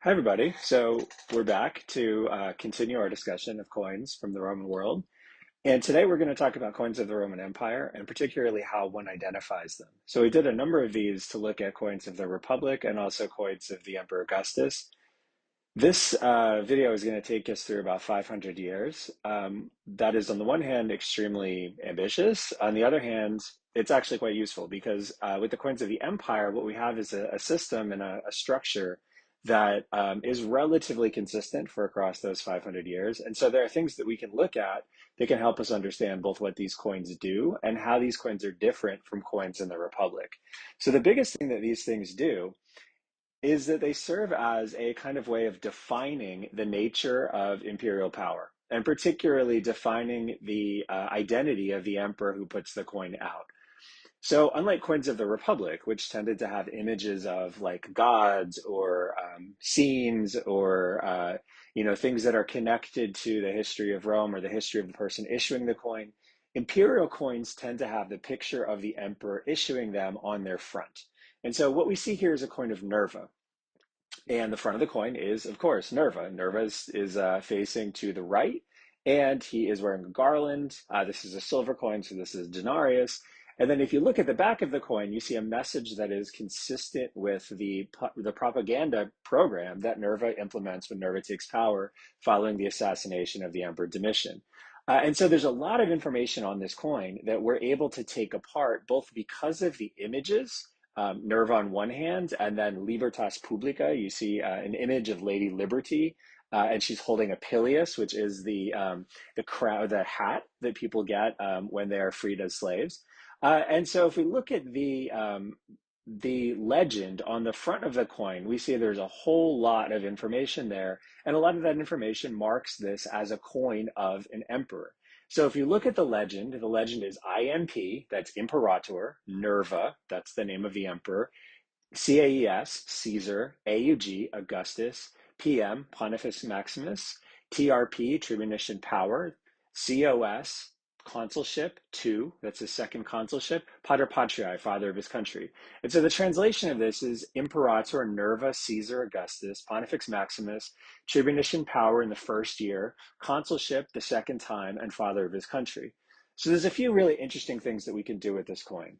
Hi, everybody. So we're back to continue our discussion of coins from the Roman world. And today we're going to talk about coins of the Roman Empire and particularly how one identifies them. So we did a number of these to look at coins of the Republic and also coins of the Emperor Augustus. This video is going to take us through about 500 years. That is, on the one hand, extremely ambitious. On the other hand, it's actually quite useful because with the coins of the empire, what we have is a system and a structure that is relatively consistent for across those 500 years. And so there are things that we can look at that can help us understand both what these coins do and how these coins are different from coins in the Republic. So the biggest thing that these things do is that they serve as a kind of way of defining the nature of imperial power, and particularly defining the identity of the emperor who puts the coin out. So, unlike coins of the Republic, which tended to have images of like gods or scenes or things that are connected to the history of Rome or the history of the person issuing the coin, imperial coins tend to have the picture of the emperor issuing them on their front. And so, what we see here is a coin of Nerva. And the front of the coin is, of course, Nerva. Nerva is facing to the right, and he is wearing a garland. This is a silver coin, so this is denarius. And then if you look at the back of the coin, you see a message that is consistent with the propaganda program that Nerva implements when Nerva takes power following the assassination of the Emperor Domitian. And so there's a lot of information on this coin that we're able to take apart, both because of the images, Nerva on one hand, and then Libertas Publica. You see an image of Lady Liberty, and she's holding a pileus, which is the hat that people get when they are freed as slaves. And so, if we look at the legend on the front of the coin, we see there's a whole lot of information there, and a lot of that information marks this as a coin of an emperor. So if you look at the legend is IMP, that's Imperator, Nerva, that's the name of the emperor, CAES, Caesar, AUG, Augustus, PM, Pontifex Maximus, TRP, Tribunician Power, COS, Consulship, 2, that's his second consulship, Pater Patriae, father of his country. And so the translation of this is Imperator Nerva Caesar Augustus, Pontifex Maximus, Tribunician Power in the first year, consulship the second time, and father of his country. So there's a few really interesting things that we can do with this coin.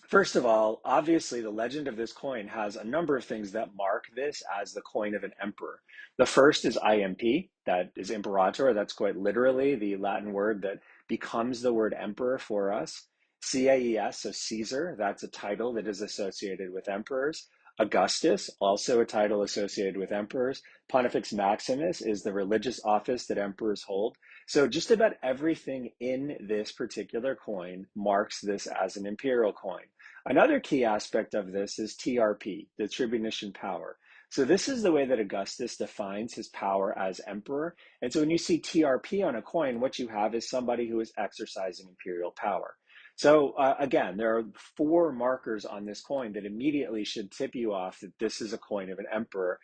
First of all, obviously, the legend of this coin has a number of things that mark this as the coin of an emperor. The first is IMP, that is imperator. That's quite literally the Latin word that becomes the word emperor for us. CAES, so Caesar, that's a title that is associated with emperors. Augustus, also a title associated with emperors. Pontifex Maximus is the religious office that emperors hold. So just about everything in this particular coin marks this as an imperial coin. Another key aspect of this is TRP, the tribunician power. So this is the way that Augustus defines his power as emperor. And so when you see TRP on a coin, what you have is somebody who is exercising imperial power. So again, there are 4 markers on this coin that immediately should tip you off that this is a coin of an emperor,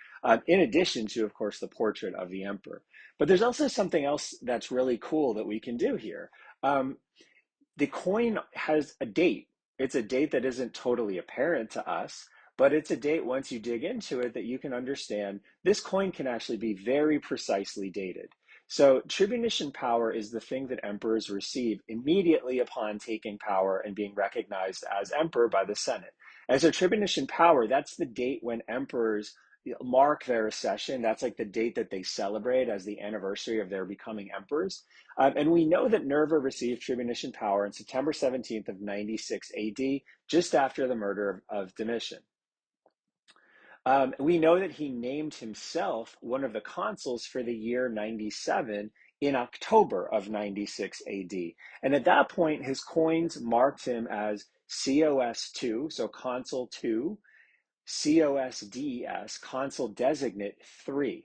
in addition to, of course, the portrait of the emperor. But there's also something else that's really cool that we can do here. The coin has a date. It's a date that isn't totally apparent to us, but it's a date once you dig into it that you can understand this coin can actually be very precisely dated. So tribunician power is the thing that emperors receive immediately upon taking power and being recognized as emperor by the Senate. And so tribunician power, that's the date when emperors mark their accession. That's like the date that they celebrate as the anniversary of their becoming emperors. And we know that Nerva received tribunician power on September 17th of 96 AD, just after the murder of Domitian. We know that he named himself one of the consuls for the year 97 in October of 96 AD. And at that point, his coins marked him as COS2, so consul 2, COSDES, consul designate 3.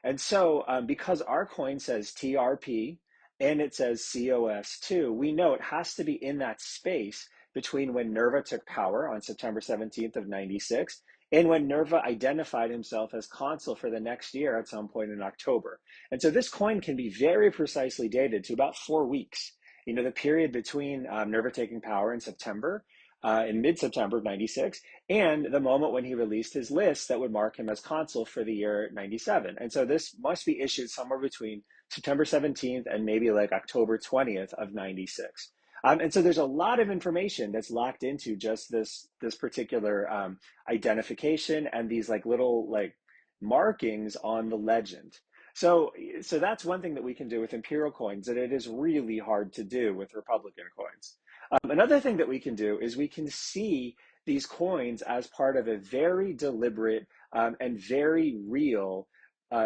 And so because our coin says TRP and it says COS2, we know it has to be in that space between when Nerva took power on September 17th of 96 and when Nerva identified himself as consul for the next year at some point in October. And so this coin can be very precisely dated to about 4 weeks. The period between Nerva taking power in September in mid-September of 96, and the moment when he released his list that would mark him as consul for the year 97. And so this must be issued somewhere between September 17th and maybe like October 20th of 96. And so there's a lot of information that's locked into just this particular identification and these like little like markings on the legend. So that's one thing that we can do with imperial coins that it is really hard to do with Republican coins. Another thing that we can do is we can see these coins as part of a very deliberate and very real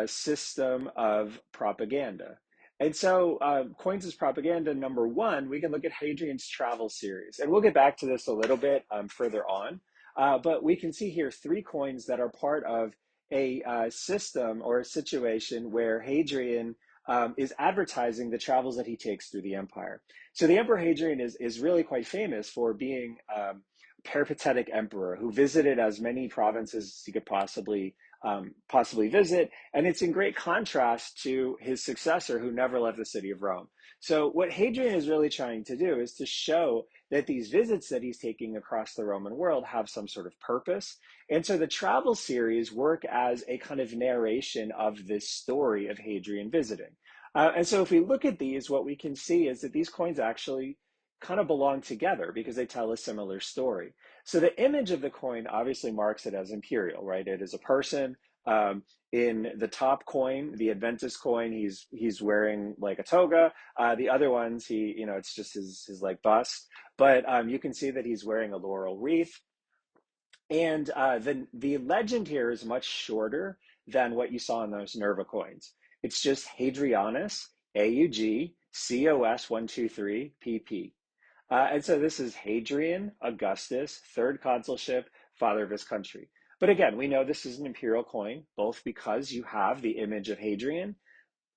system of propaganda. And so coins as propaganda, number one, we can look at Hadrian's travel series. And we'll get back to this a little bit further on. But we can see here 3 coins that are part of a system or a situation where Hadrian is advertising the travels that he takes through the empire. So the Emperor Hadrian is really quite famous for being a peripatetic emperor who visited as many provinces as he could possibly visit, and it's in great contrast to his successor who never left the city of Rome. So what Hadrian is really trying to do is to show that these visits that he's taking across the Roman world have some sort of purpose. And so the travel series work as a kind of narration of this story of Hadrian visiting. And so if we look at these, what we can see is that these coins actually kind of belong together because they tell a similar story. So the image of the coin obviously marks it as imperial, right? It is a person. In the top coin, the Adventus coin, he's wearing like a toga. The other ones, it's just his like bust. But you can see that he's wearing a laurel wreath. And the legend here is much shorter than what you saw in those Nerva coins. It's just Hadrianus, AUG, COS 123, PP. And so this is Hadrian Augustus, third consulship, father of his country. But again, we know this is an imperial coin, both because you have the image of Hadrian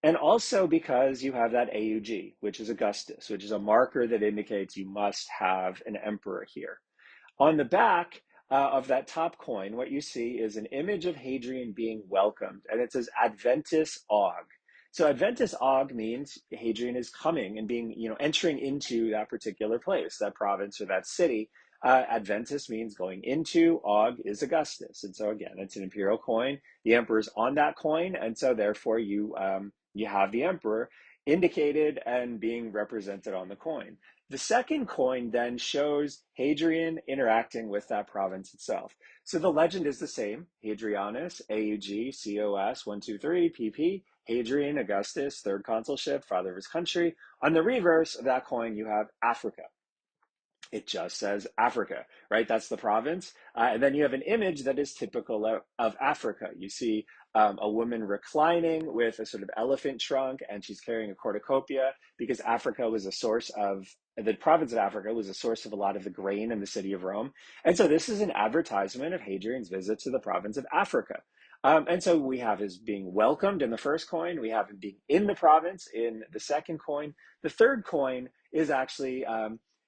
and also because you have that AUG, which is Augustus, which is a marker that indicates you must have an emperor here. On the back of that top coin, what you see is an image of Hadrian being welcomed, and it says Adventus Aug. So Adventus Aug means Hadrian is coming and being, entering into that particular place, that province or that city. Adventus means going into, Aug is Augustus. And so again, it's an imperial coin. The emperor's on that coin, and so therefore you have the emperor indicated and being represented on the coin. The second coin then shows Hadrian interacting with that province itself. So the legend is the same: Hadrianus, AUG, COS 123, PP, Hadrian Augustus, third consulship, father of his country. On the reverse of that coin, you have Africa. It just says Africa, right? That's the province. And then you have an image that is typical of Africa. You see a woman reclining with a sort of elephant trunk, and she's carrying a cornucopia because the province of Africa was a source of a lot of the grain in the city of Rome. And so this is an advertisement of Hadrian's visit to the province of Africa. And so we have his being welcomed in the first coin. We have him being in the province in the second coin. The third coin is actually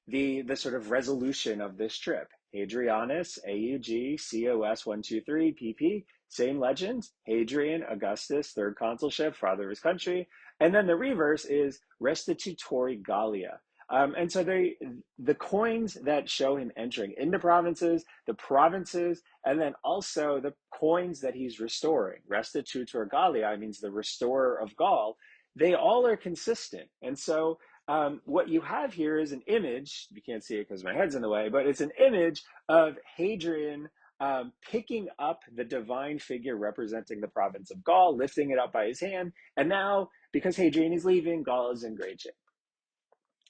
the sort of resolution of this trip. Hadrianus, AUG, COS 123, PP, same legend. Hadrian, Augustus, third consulship, father of his country. And then the reverse is Restitutori Gallia. And so the coins that show him entering into provinces, the provinces, and then also the coins that he's restoring, Restitutor Gallia means the restorer of Gaul, they all are consistent. And so what you have here is an image, you can't see it because my head's in the way, but it's an image of Hadrian picking up the divine figure representing the province of Gaul, lifting it up by his hand. And now, because Hadrian is leaving, Gaul is in great shape.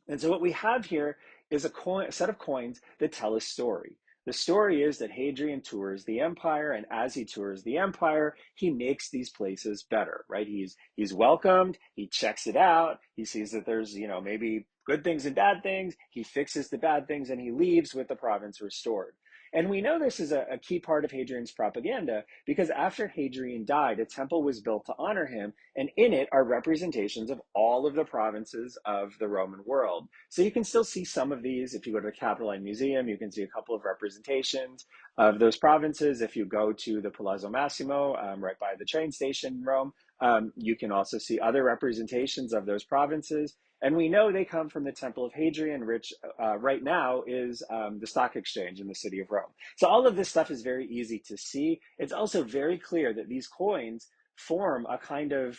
And so what we have here is a set of coins that tell a story. The story is that Hadrian tours the empire, and as he tours the empire, he makes these places better, right? He's welcomed, he checks it out, he sees that there's, maybe good things and bad things, he fixes the bad things, and he leaves with the province restored. And we know this is a key part of Hadrian's propaganda because after Hadrian died, a temple was built to honor him, and in it are representations of all of the provinces of the Roman world. So you can still see some of these. If you go to the Capitoline Museum, you can see a couple of representations of those provinces. If you go to the Palazzo Massimo, right by the train station in Rome, you can also see other representations of those provinces. And we know they come from the Temple of Hadrian, which right now is the stock exchange in the city of Rome. So all of this stuff is very easy to see. It's also very clear that these coins form a kind of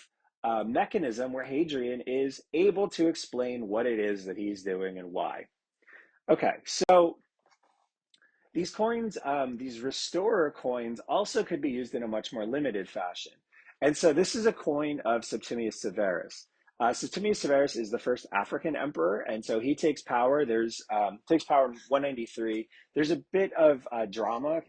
mechanism where Hadrian is able to explain what it is that he's doing and why. Okay, so these coins, these restorer coins, also could be used in a much more limited fashion. And so this is a coin of Septimius Severus. Septimius Severus is the first African emperor, and so he takes power. Takes power in 193. There's a bit of drama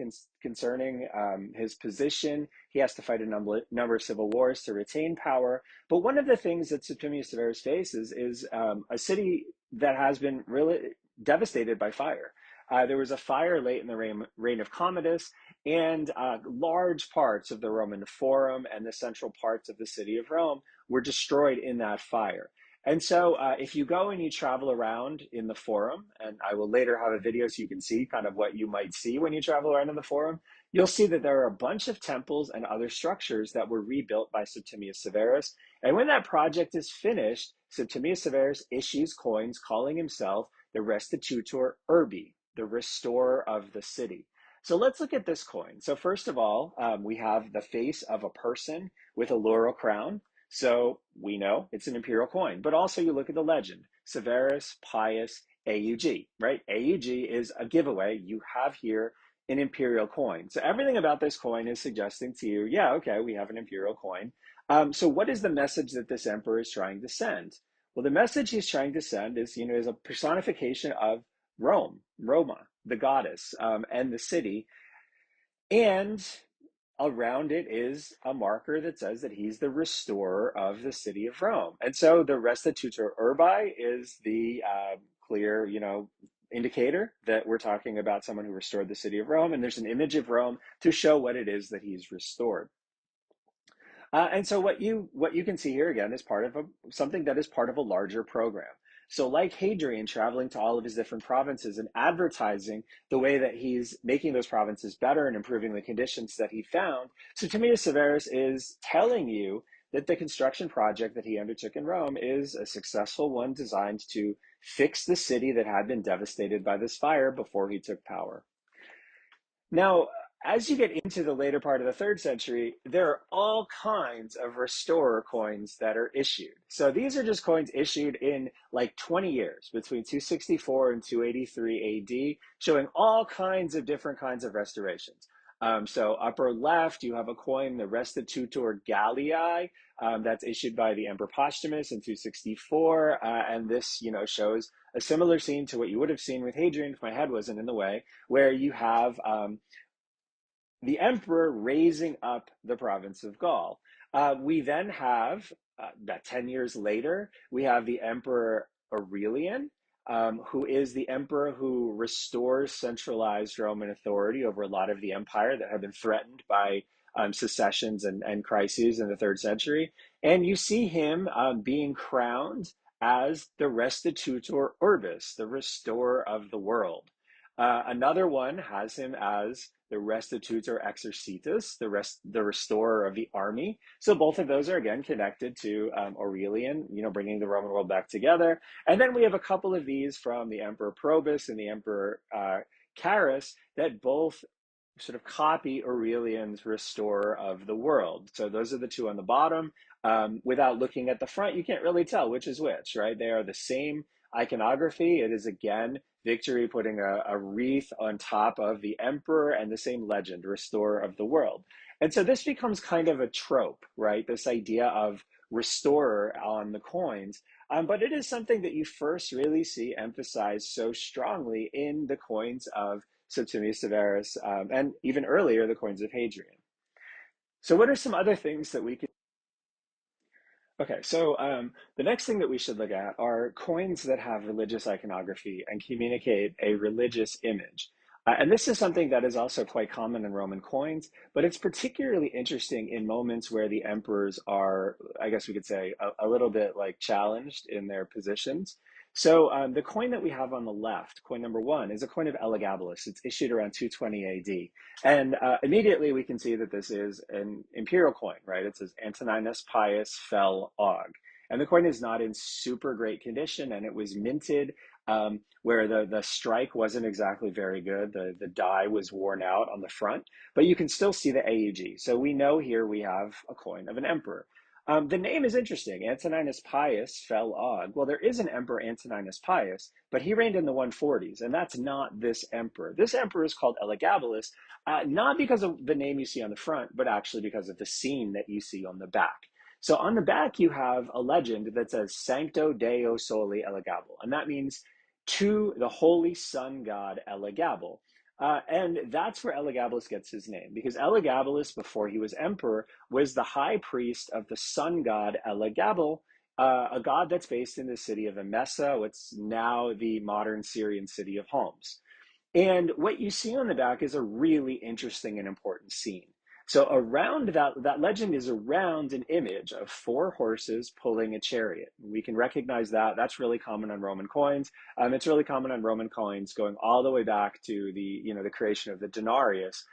concerning his position. He has to fight a number of civil wars to retain power. But one of the things that Septimius Severus faces is a city that has been really devastated by fire. There was a fire late in the reign of Commodus, and large parts of the Roman Forum and the central parts of the city of Rome were destroyed in that fire. And so if you go and you travel around in the Forum, and I will later have a video so you can see kind of what you might see when you travel around in the Forum, you'll see that there are a bunch of temples and other structures that were rebuilt by Septimius Severus. And when that project is finished, Septimius Severus issues coins calling himself the Restitutor Urbi, the restorer of the city. So let's look at this coin. So first of all, we have the face of a person with a laurel crown. So we know it's an imperial coin, but also you look at the legend, Severus Pius AUG, right? AUG is a giveaway. You have here an imperial coin. So everything about this coin is suggesting to you, yeah, okay, we have an imperial coin. So what is the message that this emperor is trying to send? Well, the message he's trying to send is, is a personification of Rome, Roma, the goddess, and the city. And around it is a marker that says that he's the restorer of the city of Rome. And so the Restitutor Urbi is the clear, indicator that we're talking about someone who restored the city of Rome. And there's an image of Rome to show what it is that he's restored. And so what you can see here again is part of something that is part of a larger program. So like Hadrian traveling to all of his different provinces and advertising the way that he's making those provinces better and improving the conditions that he found, Septimius Severus is telling you that the construction project that he undertook in Rome is a successful one designed to fix the city that had been devastated by this fire before he took power. Now, as you get into the later part of the 3rd century, there are all kinds of restorer coins that are issued. So these are just coins issued in like 20 years, between 264 and 283 AD, showing all kinds of different kinds of restorations. So upper left, you have a coin, the Restitutor Gallii, that's issued by the Emperor Postumus in 264. And this, shows a similar scene to what you would have seen with Hadrian, if my head wasn't in the way, where you have the emperor raising up the province of Gaul. We then have, about 10 years later, we have the Emperor Aurelian, who is the emperor who restores centralized Roman authority over a lot of the empire that had been threatened by secessions and crises in the 3rd century. And you see him being crowned as the Restitutor Urbis, the restorer of the world. Another one has him as the Restitutor Exercitus, the restorer of the army. So both of those are again connected to Aurelian, bringing the Roman world back together. And then we have a couple of these from the Emperor Probus and the Emperor Carus that both sort of copy Aurelian's restorer of the world. So those are the two on the bottom. Without looking at the front, you can't really tell which is which, right? They are the same iconography. It is again Victory putting a wreath on top of the emperor and the same legend, restorer of the world. And so this becomes kind of a trope, right? This idea of restorer on the coins. But it is something that you first really see emphasized so strongly in the coins of Septimius Severus, and even earlier, the coins of Hadrian. So what are some other things that we can... Okay, so the next thing that we should look at are coins that have religious iconography and communicate a religious image. And this is something that is also quite common in Roman coins, but it's particularly interesting in moments where the emperors are, I guess we could say, a little bit like challenged in their positions. So the coin that we have on the left, coin number 1, is a coin of Elagabalus. It's issued around 220 AD. And immediately we can see that this is an imperial coin, right? It says Antoninus Pius Fel Aug. And the coin is not in super great condition, and it was minted where the strike wasn't exactly very good. The die was worn out on the front, but you can still see the AUG. So we know here we have a coin of an emperor. The name is interesting, Antoninus Pius fel Og. Well, there is an emperor, Antoninus Pius, but he reigned in the 140s, and that's not this emperor. This emperor is called Elagabalus, not because of the name you see on the front, but actually because of the scene that you see on the back. So on the back, you have a legend that says Sancto Deo Soli Elegabile, and that means to the holy sun god Elagabal. And that's where Elagabalus gets his name, because Elagabalus, before he was emperor, was the high priest of the sun god Elagabal, a god that's based in the city of Emesa, what's now the modern Syrian city of Homs. And what you see on the back is a really interesting and important scene. So around that legend is around an image of four horses pulling a chariot. We can recognize that. That's really common on Roman coins. It's really common on Roman coins going all the way back to the creation of the denarius,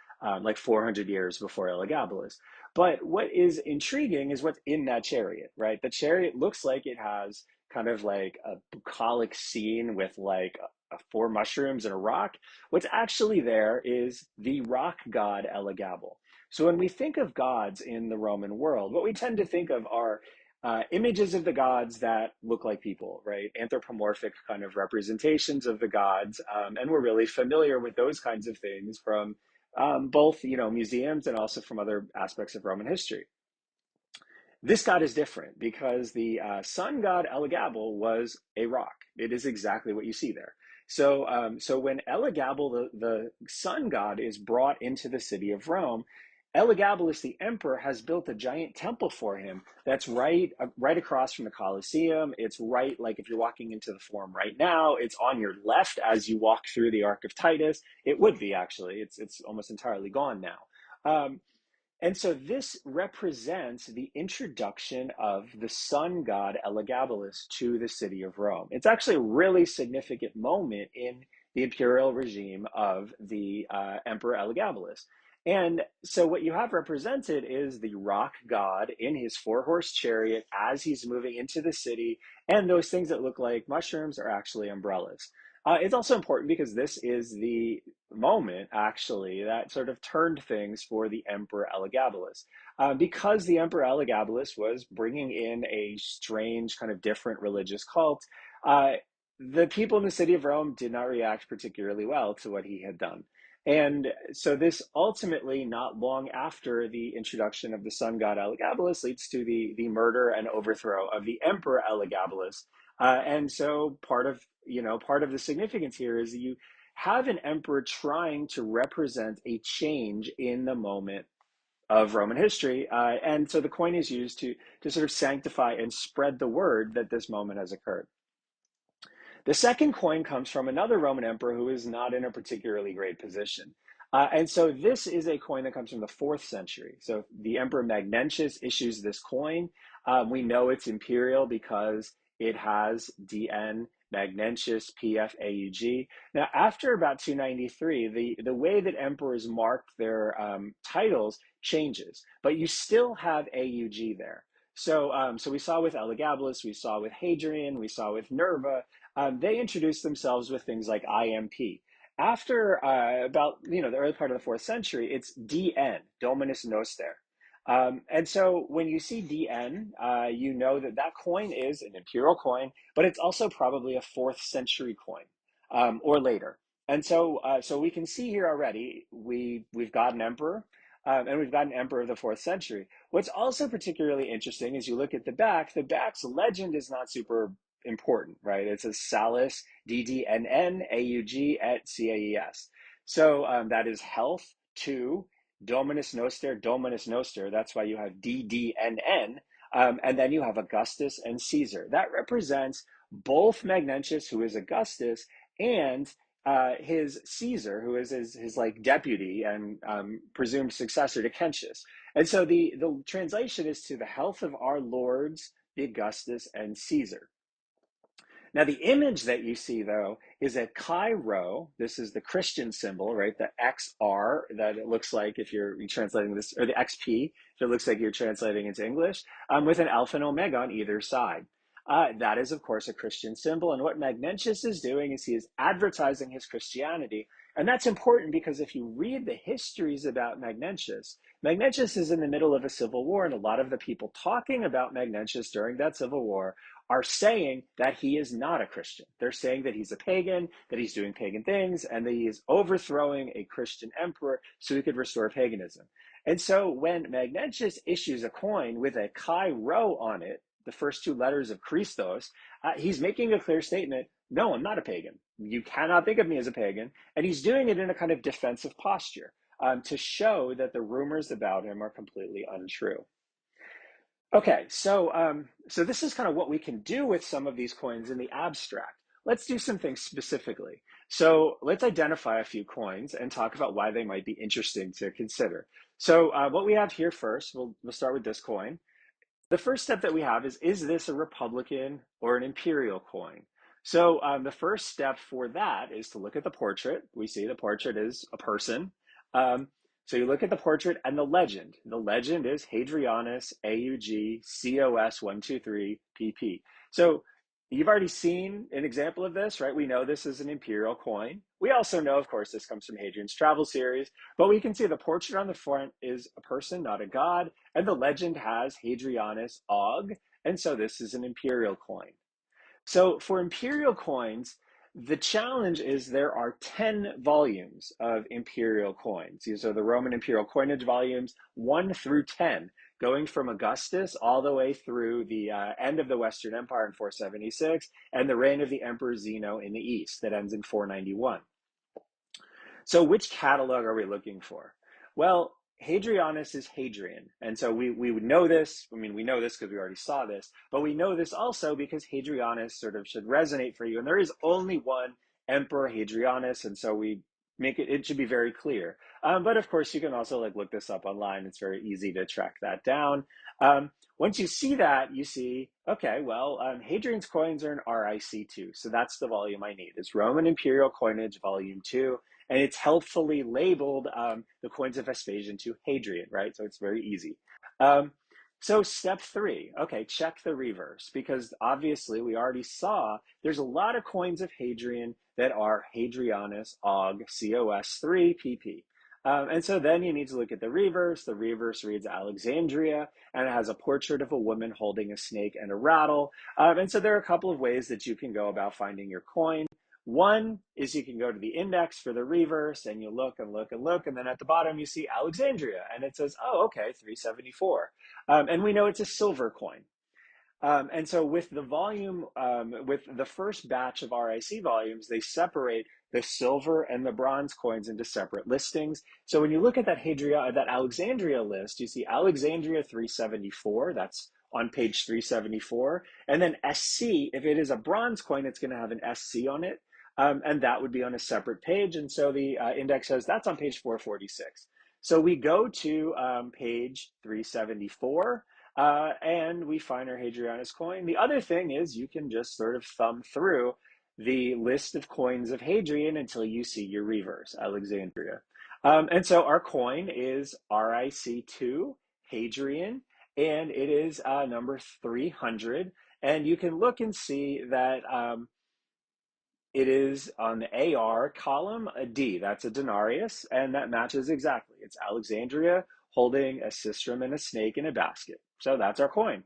like 400 years before Elagabalus. But what is intriguing is what's in that chariot, right? The chariot looks like it has kind of like a bucolic scene with like four mushrooms and a rock. What's actually there is the rock god Elagabal. So when we think of gods in the Roman world, what we tend to think of are images of the gods that look like people, right? Anthropomorphic kind of representations of the gods. And we're really familiar with those kinds of things from both, museums and also from other aspects of Roman history. This god is different because the sun god Elagabal was a rock. It is exactly what you see there. So when Elagabal, the sun god, is brought into the city of Rome, Elagabalus, the emperor, has built a giant temple for him that's right across from the Colosseum. It's right, like if you're walking into the Forum right now, it's on your left as you walk through the Arc of Titus. It would be, actually. It's almost entirely gone now. And so this represents the introduction of the sun god Elagabalus to the city of Rome. It's actually a really significant moment in the imperial regime of the Emperor Elagabalus. And so what you have represented is the rock god in his four-horse chariot as he's moving into the city, and those things that look like mushrooms are actually umbrellas. It's also important because this is the moment, actually, that sort of turned things for the Emperor Elagabalus. Because the Emperor Elagabalus was bringing in a strange, kind of different religious cult, the people in the city of Rome did not react particularly well to what he had done. And so this ultimately, not long after the introduction of the sun god Elagabalus, leads to the murder and overthrow of the Emperor Elagabalus. And so part of the significance here is that you have an emperor trying to represent a change in the moment of Roman history. And so the coin is used to sort of sanctify and spread the word that this moment has occurred. The second coin comes from another Roman emperor who is not in a particularly great position. And so this is a coin that comes from the 4th century. So the Emperor Magnentius issues this coin. We know it's imperial because it has DN Magnentius PFAUG. Now, after about 293, the way that emperors marked their titles changes, but you still have AUG there. So we saw with Elagabalus, we saw with Hadrian, we saw with Nerva, they introduced themselves with things like IMP. After about the early part of the 4th century, it's DN, Dominus Noster. And so when you see DN, you know that coin is an imperial coin, but it's also probably a 4th century coin or later. And so we can see here already, we've got an emperor, and we've got an emperor of the 4th century. What's also particularly interesting is you look at the back's legend is not super important, right? It says Salus DDNN AUG et CAES. So that is health to Dominus Noster. That's why you have DDNN. And then you have Augustus and Caesar. That represents both Magnentius, who is Augustus, and his Caesar, who is his like deputy and presumed successor to Kentius. And so the translation is to the health of our lords, the Augustus and Caesar. Now, the image that you see, though, is a chi rho. This is the Christian symbol, right? The XR that it looks like if you're translating this, or the XP, if it looks like you're translating into English, with an alpha and omega on either side. That is, of course, a Christian symbol. And what Magnentius is doing is he is advertising his Christianity. And that's important because if you read the histories about Magnentius, Magnentius is in the middle of a civil war, and a lot of the people talking about Magnentius during that civil war are saying that he is not a Christian. They're saying that he's a pagan, that he's doing pagan things, and that he is overthrowing a Christian emperor so he could restore paganism. And so when Magnentius issues a coin with a chi rho on it, the first two letters of Christos, he's making a clear statement, no, I'm not a pagan. You cannot think of me as a pagan. And he's doing it in a kind of defensive posture to show that the rumors about him are completely untrue. Okay, so this is kind of what we can do with some of these coins in the abstract. Let's do some things specifically. So let's identify a few coins and talk about why they might be interesting to consider. So what we have here first, we'll start with this coin. The first step that we have is this a Republican or an imperial coin? So the first step for that is to look at the portrait. We see the portrait is a person. So you look at the portrait and the legend. The legend is Hadrianus, AUG, COS 123 PP. So you've already seen an example of this, right? We know this is an imperial coin. We also know, of course, this comes from Hadrian's travel series, but we can see the portrait on the front is a person, not a god, and the legend has Hadrianus Og, and so this is an imperial coin. So for imperial coins, the challenge is there are 10 volumes of imperial coins. These are the Roman imperial coinage volumes 1 through 10, going from Augustus all the way through the end of the Western Empire in 476 and the reign of the Emperor Zeno in the East that ends in 491. So which catalog are we looking for? Well, Hadrianus is Hadrian. And so we would know this. I mean, we know this because we already saw this, but we know this also because Hadrianus sort of should resonate for you. And there is only one Emperor Hadrianus. And so we make it should be very clear. But of course, you can also look this up online. It's very easy to track that down. Once you see that, you see, okay, well, Hadrian's coins are an RIC2. So that's the volume I need. It's Roman Imperial Coinage, Volume 2. And it's helpfully labeled the coins of Vespasian to Hadrian, right? So it's very easy. So step 3, okay, check the reverse, because obviously we already saw there's a lot of coins of Hadrian that are Hadrianus Og COS 3 PP. And so then you need to look at the reverse. The reverse reads Alexandria, and it has a portrait of a woman holding a snake and a rattle. And so there are a couple of ways that you can go about finding your coin. One is you can go to the index for the reverse and you look and look and look, and then at the bottom you see Alexandria and it says, oh, okay, 374. And we know it's a silver coin. And so with the volume, with the first batch of RIC volumes, they separate the silver and the bronze coins into separate listings. So when you look at that Alexandria list, you see Alexandria 374, that's on page 374. And then SC, if it is a bronze coin, it's going to have an SC on it. And that would be on a separate page. And so the index says that's on page 446. So we go to page 374 and we find our Hadrianus coin. The other thing is you can just sort of thumb through the list of coins of Hadrian until you see your reverse, Alexandria. And so our coin is RIC2 Hadrian, and it is number 300. And you can look and see that it is on the AR column, a D, that's a denarius, and that matches exactly. It's Alexandria holding a sistrum and a snake in a basket. So that's our coin.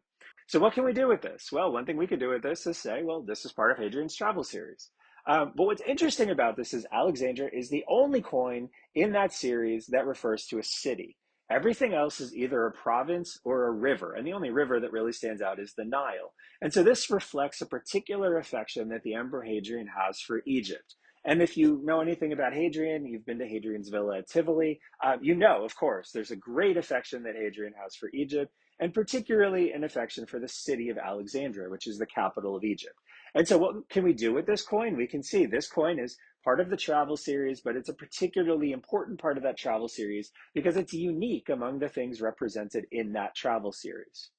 So what can we do with this? Well, one thing we could do with this is say, well, this is part of Hadrian's travel series. But what's interesting about this is Alexandria is the only coin in that series that refers to a city. Everything else is either a province or a river, and the only river that really stands out is the Nile. And so this reflects a particular affection that the Emperor Hadrian has for Egypt. And if you know anything about Hadrian, you've been to Hadrian's villa at Tivoli, you know, of course, there's a great affection that Hadrian has for Egypt, and particularly an affection for the city of Alexandria, which is the capital of Egypt. And so what can we do with this coin? We can see this coin is part of the travel series, but it's a particularly important part of that travel series because it's unique among the things represented in that travel series.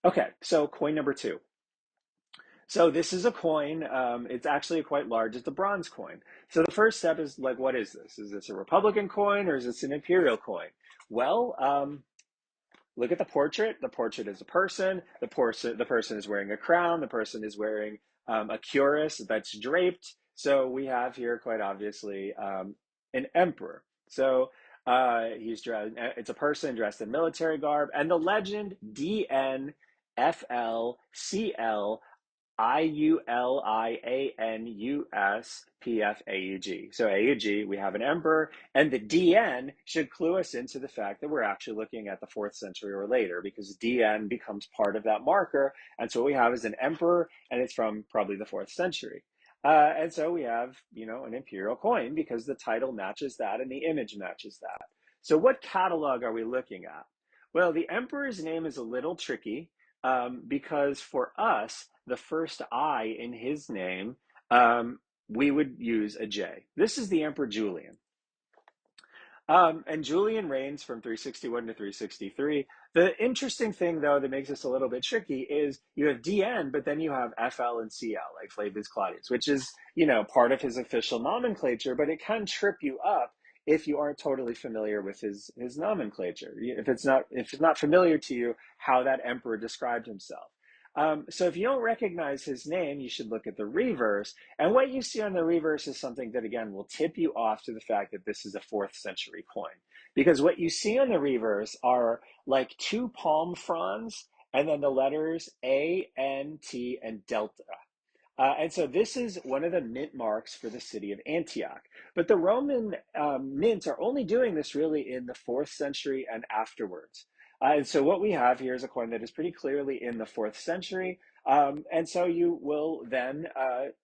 Okay, so coin number 2. So this is a coin. It's actually quite large. It's a bronze coin. So the first step is like, what is this? Is this a Republican coin or is this an imperial coin? Well, look at the portrait. The portrait is a person. The person is wearing a crown. The person is wearing a cuirass that's draped. So we have here, quite obviously, an emperor. So he's dressed. It's a person dressed in military garb, and the legend DNFLCL IULIANUS So AUG, we have an emperor, and the DN should clue us into the fact that we're actually looking at the 4th century or later, because DN becomes part of that marker. And so what we have is an emperor, and it's from probably the 4th century. And so we have, an imperial coin because the title matches that and the image matches that. So what catalog are we looking at? Well, the emperor's name is a little tricky because for us, the first I in his name, we would use a J. This is the Emperor Julian. And Julian reigns from 361 to 363. The interesting thing, though, that makes this a little bit tricky is you have DN, but then you have FL and CL, like Flavius Claudius, which is, part of his official nomenclature, but it can trip you up if you aren't totally familiar with his nomenclature. If it's not familiar to you how that emperor described himself. So if you don't recognize his name, you should look at the reverse. And what you see on the reverse is something that, again, will tip you off to the fact that this is a 4th century coin. Because what you see on the reverse are like 2 palm fronds and then the letters A, N, T, and delta. And so this is one of the mint marks for the city of Antioch. But the Roman mints are only doing this really in the 4th century and afterwards. And so what we have here is a coin that is pretty clearly in the 4th century. And so you will then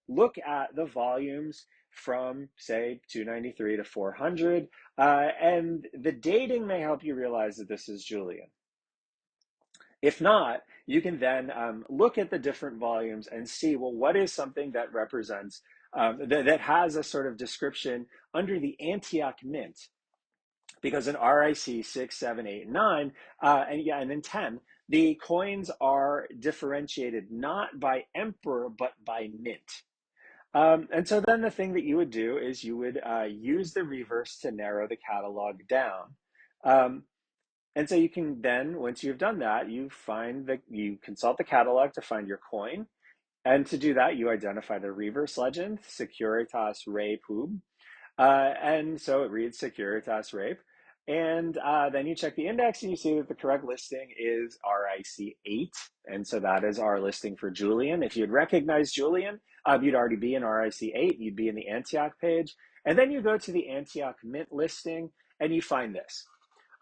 look at the volumes from, say, 293 to 400. And the dating may help you realize that this is Julian. If not, you can then look at the different volumes and see, well, what is something that represents, that has a sort of description under the Antioch mint? Because in RIC 6, 7, 8, 9, and then 10, the coins are differentiated not by emperor, but by mint. And so then the thing that you would do is you would use the reverse to narrow the catalog down. And so you can then, once you've done that, you consult the catalog to find your coin. And to do that, you identify the reverse legend, Securitas Re Pub. And so it reads Securitas Rape. And then you check the index and you see that the correct listing is RIC 8. And so that is our listing for Julian. If you'd recognize Julian, you'd already be in RIC 8. You'd be in the Antioch page. And then you go to the Antioch mint listing and you find this.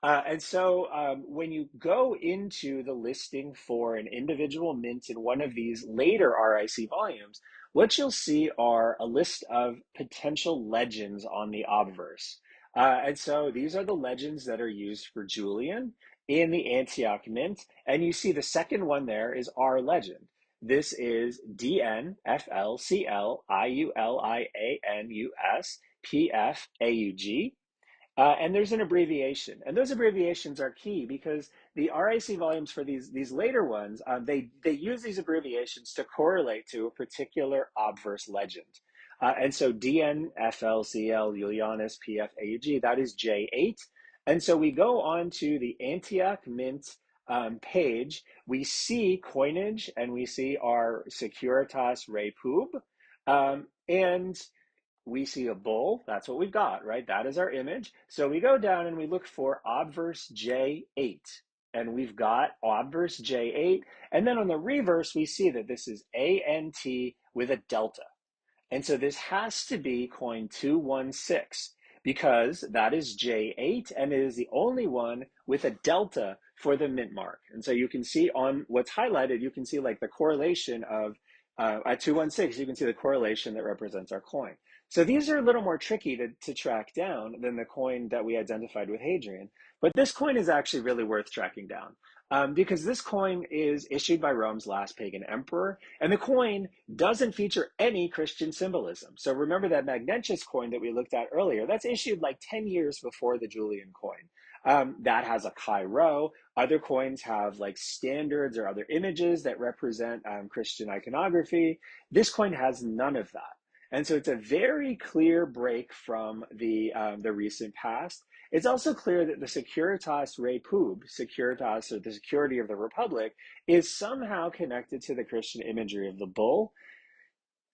And so when you go into the listing for an individual mint in one of these later RIC volumes, what you'll see are a list of potential legends on the obverse. And so these are the legends that are used for Julian in the Antioch mint. And you see the second one there is our legend. This is DNFLCLIULIANUSPFAUG. And there's an abbreviation, and those abbreviations are key because the RIC volumes for these later ones, they use these abbreviations to correlate to a particular obverse legend. And so DNFLCL Julianus PFAUG, that is J8. And so we go on to the Antioch Mint page. We see coinage and we see our Securitas Re Pub. And we see a bull. That's what we've got, right? That is our image. So we go down and we look for obverse J8. And we've got obverse J8. And then on the reverse, we see that this is ANT with a delta. And so this has to be coin 216 because that is J8 and it is the only one with a delta for the mint mark. And so you can see on what's highlighted, you can see like the correlation of, at 216, you can see the correlation that represents our coin. So these are a little more tricky to track down than the coin that we identified with Hadrian. But this coin is actually really worth tracking down because this coin is issued by Rome's last pagan emperor, and the coin doesn't feature any Christian symbolism. So remember that Magnentius coin that we looked at earlier, that's issued like 10 years before the Julian coin. that has a chi rho. Other coins have like standards or other images that represent Christian iconography. This coin has none of that. And so it's a very clear break from the recent past. It's also clear that the Securitas Rei Pub, Securitas, or the security of the Republic, is somehow connected to the Christian imagery of the bull.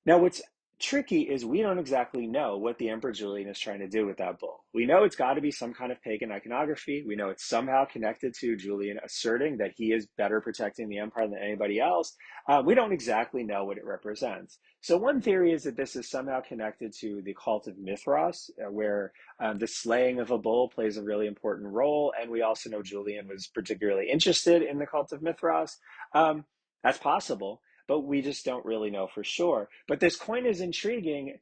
Now, what's tricky is we don't exactly know what the Emperor Julian is trying to do with that bull. We know it's got to be some kind of pagan iconography. We know it's somehow connected to Julian asserting that he is better protecting the empire than anybody else. We don't exactly know what it represents. So one theory is that this is somehow connected to the cult of Mithras, where the slaying of a bull plays a really important role. And we also know Julian was particularly interested in the cult of Mithras. That's possible, but we just don't really know for sure. But this coin is intriguing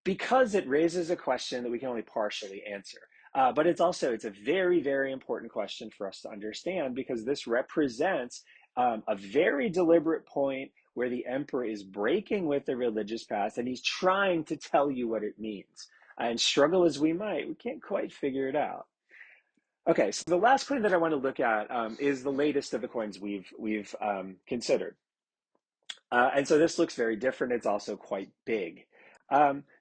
because it raises a question that we can only partially answer. But it's a very, very important question for us to understand, because this represents a very deliberate point where the emperor is breaking with the religious past and he's trying to tell you what it means. And struggle as we might, we can't quite figure it out. Okay, so the last coin that I want to look at is the latest of the coins we've considered. And so this looks very different. It's also quite big.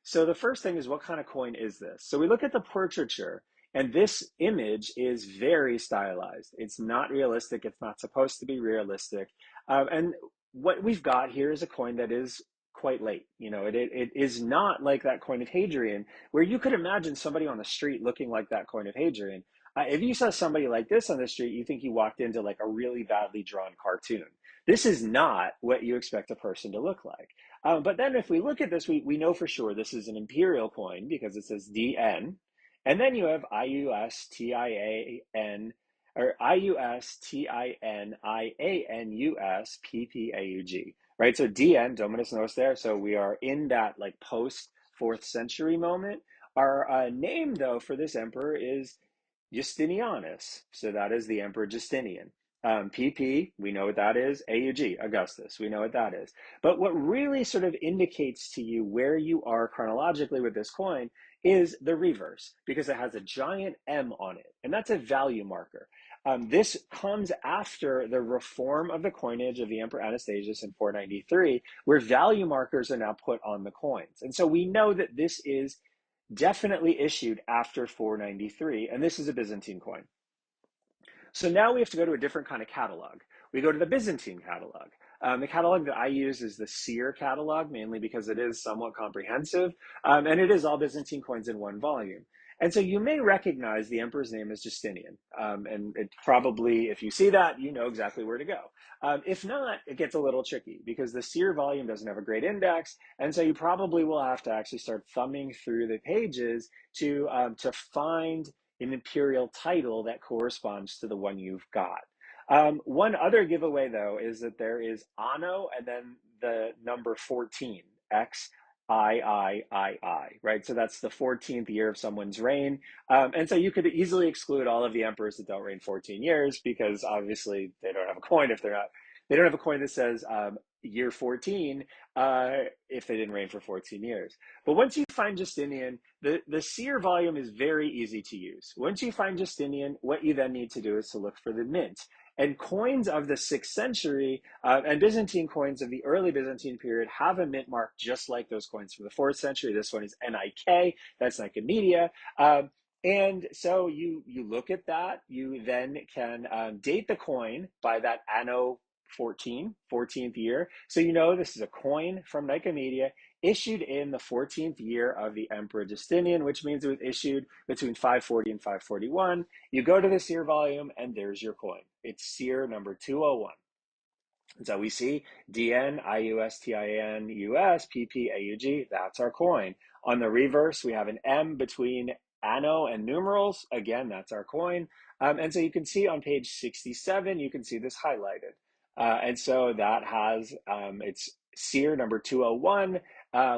So the first thing is, what kind of coin is this? So we look at the portraiture, and this image is very stylized. It's not realistic. It's not supposed to be realistic. And what we've got here is a coin that is quite late. It is not like that coin of Hadrian, where you could imagine somebody on the street looking like that coin of Hadrian. If you saw somebody like this on the street, you think you walked into like a really badly drawn cartoon. This is not what you expect a person to look like. But then if we look at this, we know for sure this is an imperial coin because it says DN. And then you have IUSTIAN, or IUSTINIANUSPPAUG, right? So DN, Dominus Nos there. So we are in that like post 4th century moment. Our name, though, for this emperor is Justinianus. So that is the Emperor Justinian. PP, we know what that is. AUG, Augustus, we know what that is. But what really sort of indicates to you where you are chronologically with this coin is the reverse, because it has a giant M on it, and that's a value marker. This comes after the reform of the coinage of the Emperor Anastasius in 493, where value markers are now put on the coins. And so we know that this is definitely issued after 493, and this is a Byzantine coin. So now we have to go to a different kind of catalog. We go to the Byzantine catalog. The catalog that I use is the Seer catalog, mainly because it is somewhat comprehensive, and it is all Byzantine coins in one volume. And so you may recognize the emperor's name as Justinian, and it probably, if you see that, you know exactly where to go. If not, it gets a little tricky because the Seer volume doesn't have a great index, and so you probably will have to actually start thumbing through the pages to find an imperial title that corresponds to the one you've got. One other giveaway, though, is that there is Anno and then the number 14, XIIII, right? So that's the 14th year of someone's reign. And so you could easily exclude all of the emperors that don't reign 14 years because obviously they don't have a coin if they don't have a coin that says year 14 if they didn't reign for 14 years. But once you find Justinian, the Seer volume is very easy to use. Once you find Justinian, what you then need to do is to look for the mint. And coins of the 6th century and Byzantine coins of the early Byzantine period have a mint mark just like those coins from the 4th century. This one is NIK, that's Nicomedia. And so you look at that, you then can date the coin by that Anno 14th year. So you know this is a coin from Nicomedia issued in the 14th year of the Emperor Justinian, which means it was issued between 540 and 541. You go to the Seer volume and there's your coin. It's Seer number 201. And so we see DN, IUSTIN, US, PP, AUG, that's our coin. On the reverse, we have an M between anno and numerals. Again, that's our coin. And so you can see on page 67, you can see this highlighted. And so that has, it's Seer number 201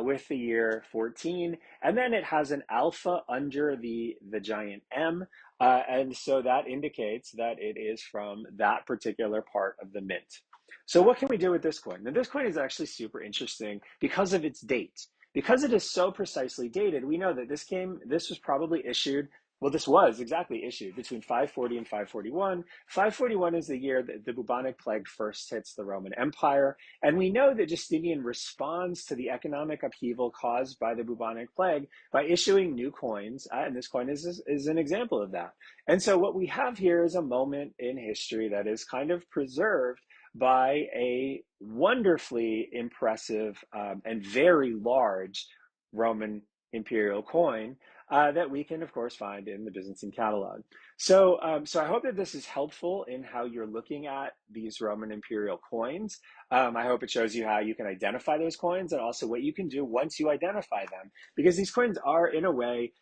with the year 14. And then it has an alpha under the giant M. And so that indicates that it is from that particular part of the mint. So what can we do with this coin? Now, this coin is actually super interesting because of its date. Because it is so precisely dated, we know that this was probably issued Well, this was exactly issued between 540 and 541. 541 is the year that the bubonic plague first hits the Roman Empire. And we know that Justinian responds to the economic upheaval caused by the bubonic plague by issuing new coins. And this coin is an example of that. And so what we have here is a moment in history that is kind of preserved by a wonderfully impressive and very large Roman imperial coin that we can, of course, find in the Byzantine catalog. So I hope that this is helpful in how you're looking at these Roman imperial coins. I hope it shows you how you can identify those coins and also what you can do once you identify them, because these coins are, in a way,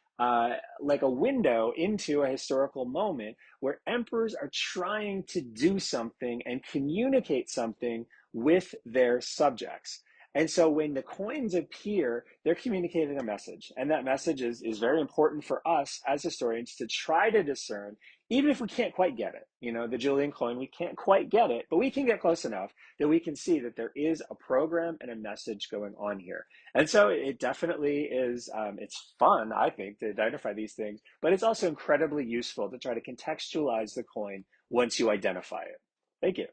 like a window into a historical moment where emperors are trying to do something and communicate something with their subjects. And so when the coins appear, they're communicating a message. And that message is very important for us as historians to try to discern, even if we can't quite get it. You know, the Julian coin, we can't quite get it, but we can get close enough that we can see that there is a program and a message going on here. And so it definitely is, it's fun, I think, to identify these things, but it's also incredibly useful to try to contextualize the coin once you identify it. Thank you.